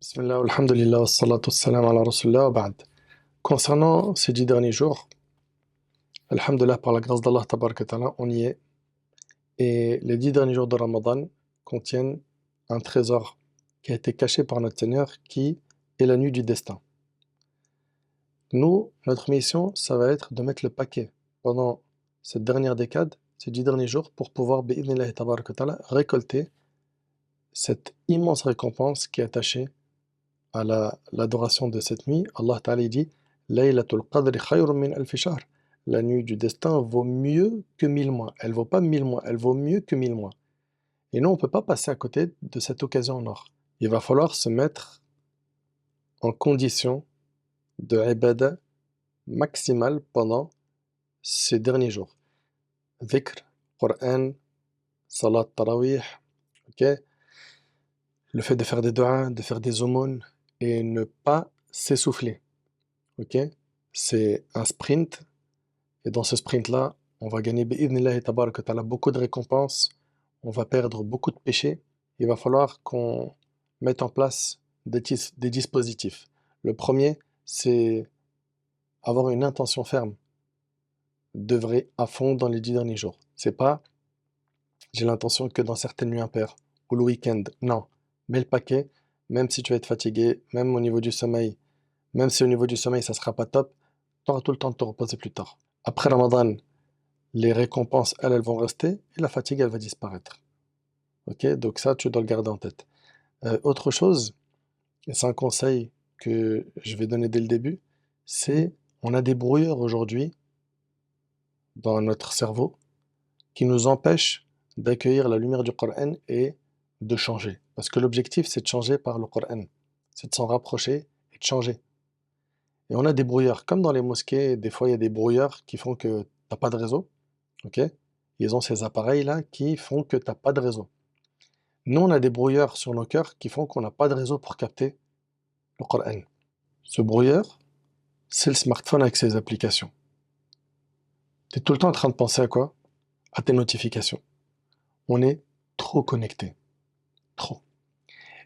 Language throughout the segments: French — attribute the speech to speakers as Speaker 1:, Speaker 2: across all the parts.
Speaker 1: Bismillah, alhamdulillah, wassalatu wassalam ala rasulillah, wa ba'd. Concernant ces 10 derniers jours, alhamdulillah, par la grâce d'Allah, tabarak wa ta'ala, on y est. Et les 10 derniers jours de Ramadan contiennent un trésor qui a été caché par notre Seigneur, qui est la nuit du destin. Nous, notre mission, ça va être de mettre le paquet pendant cette dernière décade, ces 10 derniers jours, pour pouvoir, bi'idhnillahi tabarak wa ta'ala, récolter cette immense récompense qui est attachée à l'adoration de cette nuit. Allah Ta'ala dit Laylatul Qadri khayrun min alfi shahr. La nuit du destin vaut mieux que 1000 mois. Elle vaut pas 1000 mois, elle vaut mieux que 1000 mois. Et nous, on ne peut pas passer à côté de cette occasion en or. Il va falloir se mettre en condition de ibadah maximale pendant ces derniers jours. Dhikr, Qur'an, Salat Tarawih, ok? Le fait de faire des du'as, de faire des aumônes et ne pas s'essouffler. Ok? C'est un sprint, et dans ce sprint-là, on va gagner bi'idhnillahi tabarak wa ta'ala beaucoup de récompenses, on va perdre beaucoup de péchés. Il va falloir qu'on mette en place des dispositifs. Le premier, c'est avoir une intention ferme, d'œuvrer à fond dans les 10 derniers jours. C'est pas j'ai l'intention que dans certaines nuits impaires ou le week-end. Non, mets le paquet, même si tu vas être fatigué, même au niveau du sommeil, même si au niveau du sommeil ça sera pas top, tu auras tout le temps de te reposer plus tard. Après Ramadan, les récompenses, elles vont rester et la fatigue, elle va disparaître. Ok? Donc ça, tu dois le garder en tête. Autre chose, et c'est un conseil que je vais donner dès le début, c'est on a des brouilleurs aujourd'hui dans notre cerveau qui nous empêchent d'accueillir la lumière du Coran et de changer. Parce que l'objectif, c'est de changer par le Coran. C'est de s'en rapprocher et de changer. Et on a des brouilleurs. Comme dans les mosquées, des fois, il y a des brouilleurs qui font que tu n'as pas de réseau. Ok? Ils ont ces appareils-là qui font que tu n'as pas de réseau. Nous, on a des brouilleurs sur nos cœurs qui font qu'on n'a pas de réseau pour capter le Coran. Ce brouilleur, c'est le smartphone avec ses applications. Tu es tout le temps en train de penser à quoi? À tes notifications. On est trop connecté. Trop.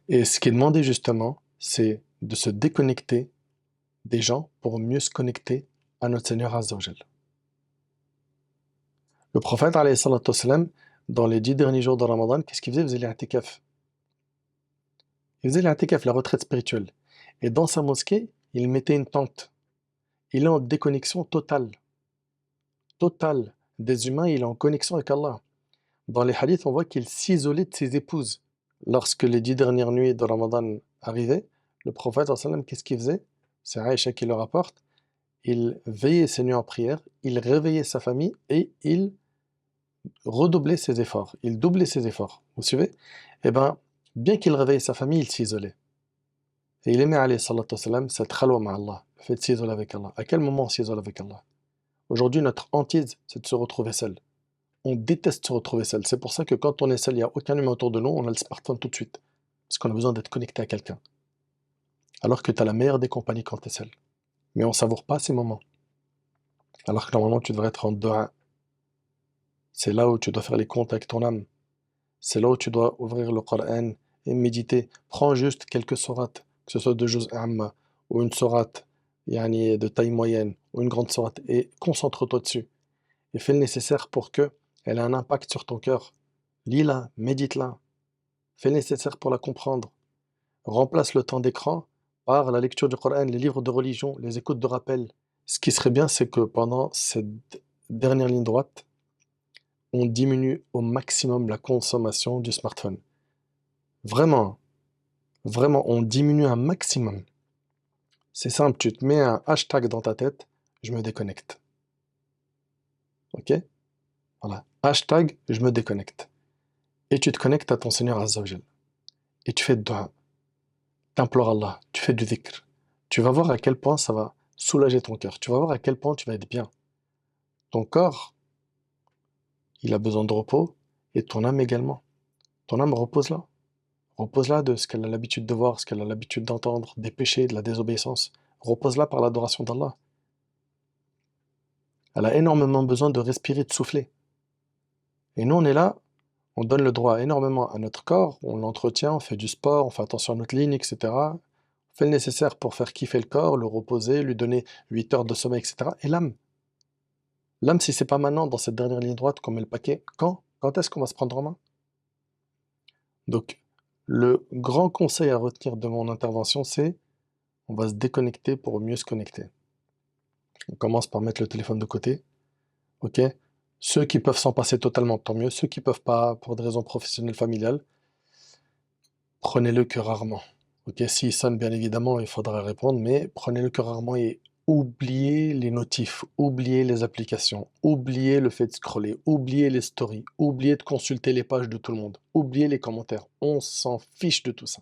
Speaker 1: Et ce qui est demandé justement, c'est de se déconnecter des gens pour mieux se connecter à notre Seigneur Azza wa Jal. Le prophète, alayhi salatu wassalam, dans les 10 derniers jours de Ramadan, qu'est-ce qu'il faisait? Il faisait l'i'tikaf. Il faisait l'i'tikaf, la retraite spirituelle. Et dans sa mosquée, il mettait une tente. Il est en déconnexion totale. Totale des humains, il est en connexion avec Allah. Dans les hadiths, on voit qu'il s'isolait de ses épouses. Lorsque les 10 dernières nuits de Ramadan arrivaient, le prophète, sallallahu alayhi wa sallam, qu'est-ce qu'il faisait? C'est Aïcha qui le rapporte. Il veillait ses nuits en prière, il réveillait sa famille et il redoublait ses efforts. Il doublait ses efforts. Vous suivez? Eh bien, bien qu'il réveille sa famille, il s'isolait. Et il aimait, alayhi salatu wassalam, cette khalwa ma Allah, le fait de s'isoler avec Allah. À quel moment on s'isole avec Allah? Aujourd'hui, notre hantise, c'est de se retrouver seul. On déteste se retrouver seul. C'est pour ça que quand on est seul, il n'y a aucun humain autour de nous, on a le smartphone tout de suite. Parce qu'on a besoin d'être connecté à quelqu'un. Alors que tu as la meilleure des compagnies quand tu es seul. Mais on ne savoure pas ces moments. Alors que normalement, tu devrais être en dua. C'est là où tu dois faire les comptes avec ton âme. C'est là où tu dois ouvrir le Coran et méditer. Prends juste quelques sourates, que ce soit de Juz' Amma, ou une sourate yani, de taille moyenne, ou une grande sourate, et concentre-toi dessus. Et fais le nécessaire pour que elle ait un impact sur ton cœur. Lis-la, médite-la. Fais le nécessaire pour la comprendre. Remplace le temps d'écran par la lecture du Coran, les livres de religion, les écoutes de rappel. Ce qui serait bien, c'est que pendant cette dernière ligne droite, on diminue au maximum la consommation du smartphone. Vraiment, vraiment, on diminue un maximum. C'est simple, tu te mets un hashtag dans ta tête, je me déconnecte. Ok? Voilà. Hashtag, je me déconnecte. Et tu te connectes à ton Seigneur Azza wa Jal. Et tu fais dua. T'implores Allah, tu fais du dhikr. Tu vas voir à quel point ça va soulager ton cœur. Tu vas voir à quel point tu vas être bien. Ton corps, il a besoin de repos, et ton âme également. Ton âme repose-la. Repose-la de ce qu'elle a l'habitude de voir, ce qu'elle a l'habitude d'entendre, des péchés, de la désobéissance. Repose-la par l'adoration d'Allah. Elle a énormément besoin de respirer, de souffler. Et nous, on est là, On donne le droit énormément à notre corps, on l'entretient, on fait du sport, on fait attention à notre ligne, etc. On fait le nécessaire pour faire kiffer le corps, le reposer, lui donner 8 heures de sommeil, etc. Et l'âme? L'âme, si c'est pas maintenant, dans cette dernière ligne droite qu'on met le paquet, quand? Quand est-ce qu'on va se prendre en main? Donc, le grand conseil à retenir de mon intervention, c'est on va se déconnecter pour mieux se connecter. On commence par mettre le téléphone de côté, ok? Ceux qui peuvent s'en passer totalement, tant mieux. Ceux qui peuvent pas, pour des raisons professionnelles, familiales, prenez-le que rarement. Ok, s'il sonne, bien évidemment, il faudra répondre, mais prenez-le que rarement et oubliez les notifs, oubliez les applications, oubliez le fait de scroller, oubliez les stories, oubliez de consulter les pages de tout le monde, oubliez les commentaires. On s'en fiche de tout ça.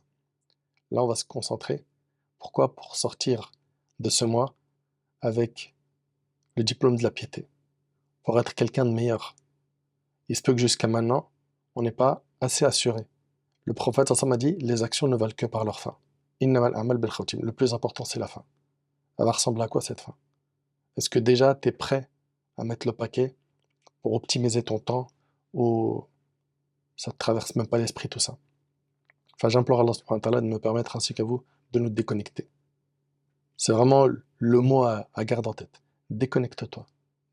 Speaker 1: Là, on va se concentrer. Pourquoi? Pour sortir de ce mois avec le diplôme de la piété, pour être quelqu'un de meilleur. Il se peut que jusqu'à maintenant, on n'est pas assez assuré. Le prophète sallallahu alayhi wa sallam a dit, les actions ne valent que par leur fin. Innamal a'mal bil khawatim. Le plus important, c'est la fin. Elle va ressembler à quoi cette fin? Est-ce que déjà tu es prêt à mettre le paquet pour optimiser ton temps ou ça te traverse même pas l'esprit tout ça? Enfin, j'implore Allah subhanahu wa ta'ala de me permettre ainsi qu'à vous de nous déconnecter. C'est vraiment le mot à garder en tête. Déconnecte-toi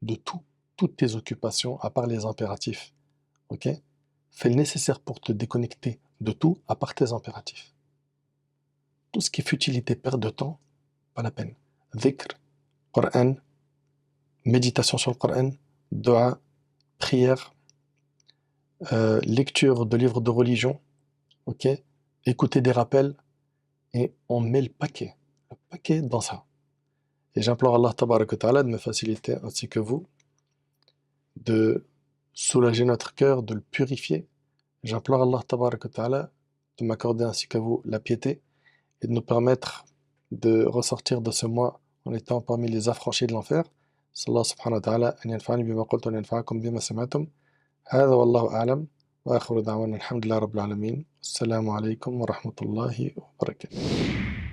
Speaker 1: de tout, toutes tes occupations à part les impératifs. Ok? Fais le nécessaire pour te déconnecter de tout à part tes impératifs. Tout ce qui est futilité, perte de temps, pas la peine. Dhikr, Coran, méditation sur le Coran, dua, prière, lecture de livres de religion, ok? Écouter des rappels, et on met le paquet dans ça. Et j'implore Allah tabaraka wa ta'ala de me faciliter, ainsi que vous, de soulager notre cœur, de le purifier. J'implore Allah tabaraka wa ta'ala de m'accorder ainsi qu'à vous la piété et de nous permettre de ressortir de ce mois en étant parmi les affranchis de l'enfer. Sallallahu subhanahu wa ta'ala an yanfa'ani bima qultu wa an yanfa'akum bima sami'tum. هذا والله أعلم وآخر دعوانا الحمد لله رب العالمين السلام عليكم ورحمة الله وبركاته